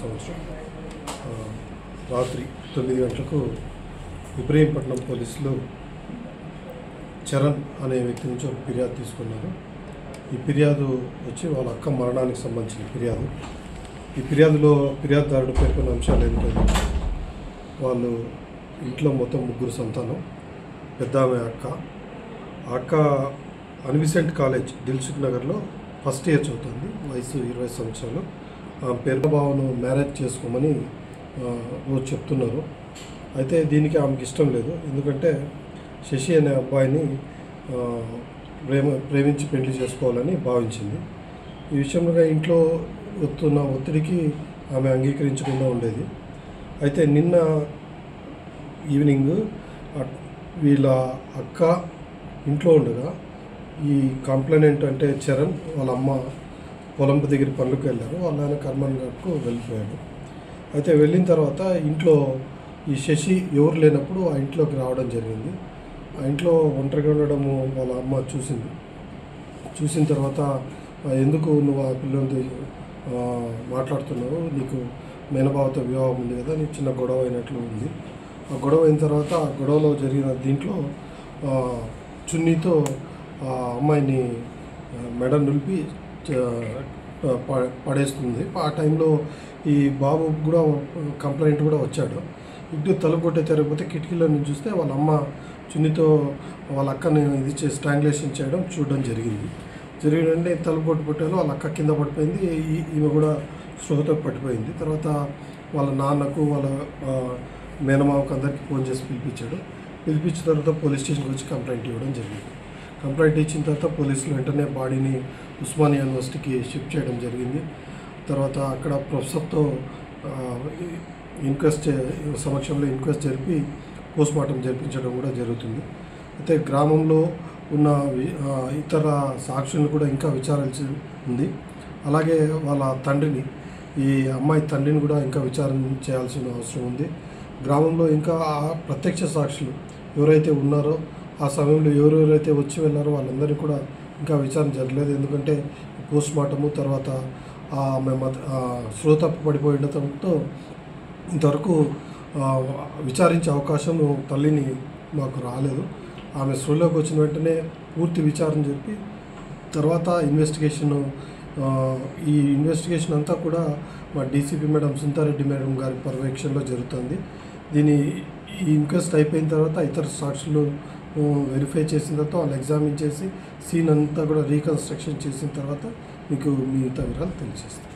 సంవత్సరం రాత్రి 9 గంటలకు ఇబ్రహీంపట్నం పోలీసులు చరణ్ అనే వ్యక్తి నుంచి ఒక ఫిర్యాదు తీసుకున్నారు. ఈ ఫిర్యాదు వచ్చి వాళ్ళ అక్క మరణానికి సంబంధించిన ఫిర్యాదు. ఈ ఫిర్యాదులో ఫిర్యాదుదారుడు పేర్కొన్న అంశాలు ఏంటంటే వాళ్ళు ఇంట్లో మొత్తం 3 సంతానం. పెద్ద ఆమె అక్క అన్విసెంట్ కాలేజ్ దిల్సుఖ్ నగర్లో ఫస్ట్ ఇయర్ చదువుతుంది. వయసు 20 సంవత్సరాలు. పేరు బావను మ్యారేజ్ చేసుకోమని రోజు చెప్తున్నారు. అయితే దీనికి ఆమెకి ఇష్టం లేదు. ఎందుకంటే శశి అనే అబ్బాయిని ప్రేమించి పెళ్లి చేసుకోవాలని భావించింది. ఈ విషయంలో ఇంట్లో వస్తున్న ఒత్తిడికి ఆమె అంగీకరించకుండా ఉండేది. అయితే నిన్న ఈవినింగ్ వీళ్ళ అక్క ఇంట్లో ఉండగా ఈ కంప్లైంట్ అంటే చరణ్ వాళ్ళ అమ్మ పొలం దగ్గర పనులకు వెళ్ళారు. వాళ్ళ ఆయన కర్మన్ గారికి వెళ్ళిపోయాడు. అయితే వెళ్ళిన తర్వాత ఇంట్లో ఈ శశి ఎవరు లేనప్పుడు ఆ ఇంట్లోకి రావడం జరిగింది. ఆ ఇంట్లో ఒంటరిగా ఉండడము వాళ్ళ అమ్మ చూసింది. చూసిన తర్వాత ఎందుకు నువ్వు ఆ పిల్లలతో మాట్లాడుతున్నావు, నీకు మేనబావతో వివాహం ఉంది కదా, నీకు చిన్న గొడవ అయినట్లు ఉంది. ఆ గొడవ అయిన తర్వాత ఆ గొడవలో జరిగిన దీంట్లో చున్నీతో ఆ అమ్మాయిని మెడ నిలిపి పడేస్తుంది. ఆ టైంలో ఈ బాబు కూడా కంప్లైంట్ కూడా వచ్చాడు. ఇటు తలుపు కొట్టే తెరకపోతే కిటికీలో నుంచి చూస్తే వాళ్ళ అమ్మ చున్నీతో వాళ్ళ అక్కని ఇది చేసి స్ట్రాంగులేషన్ చేయడం చూడడం జరిగింది. జరిగినంటే తలుపు కొట్టు పుట్టాలో వాళ్ళ అక్క కింద పడిపోయింది. ఈమె కూడా స్పృహతో పడిపోయింది. తర్వాత వాళ్ళ నాన్నకు వాళ్ళ మేనమావకు అందరికీ ఫోన్ చేసి పిలిపించిన తర్వాత పోలీస్ స్టేషన్కి వచ్చి కంప్లైంట్ ఇవ్వడం జరిగింది. కంప్లైంట్ ఇచ్చిన తర్వాత పోలీసులు వెంటనే బాడీని ఉస్మానియా యూనివర్సిటీకి షిఫ్ట్ చేయడం జరిగింది. తర్వాత అక్కడ ప్రొఫెసర్తో సమక్షంలో ఇంక్వెస్ట్ జరిపి పోస్ట్మార్టం జరిపించడం కూడా జరుగుతుంది. అయితే గ్రామంలో ఉన్న ఇతర సాక్షులను కూడా ఇంకా విచారించాల్సి ఉంది. అలాగే వాళ్ళ తండ్రిని, ఈ అమ్మాయి తండ్రిని కూడా ఇంకా విచారణ చేయాల్సిన అవసరం ఉంది. గ్రామంలో ఇంకా ప్రత్యక్ష సాక్షులు ఎవరైతే ఉన్నారో ఆ సమయంలో ఎవరెవరైతే వచ్చి వెళ్ళారో వాళ్ళందరినీ కూడా ఇంకా విచారణ జరగలేదు. ఎందుకంటే పోస్ట్మార్టము తర్వాత ఆమె స్పృహ తప్పి పడిపోయి ఉండటంతో ఇంతవరకు విచారించే అవకాశం తల్లిని మాకు రాలేదు. ఆమె స్పృహలోకి వచ్చిన వెంటనే పూర్తి విచారణ చెప్పి తర్వాత ఈ ఇన్వెస్టిగేషన్ అంతా కూడా మా డీసీపీ మేడం సుంతారెడ్డి మేడం గారి పర్యవేక్షణలో జరుగుతుంది. ఈ ఇంక్వెస్ట్ అయిపోయిన తర్వాత ఇతర సాక్షులు వెరిఫై చేసిన తర్వాత వాళ్ళు ఎగ్జామిన్ చేసి సీన్ అంతా కూడా రీకన్స్ట్రక్షన్ చేసిన తర్వాత మీకు మిగతా వివరాలు తెలియజేస్తాం.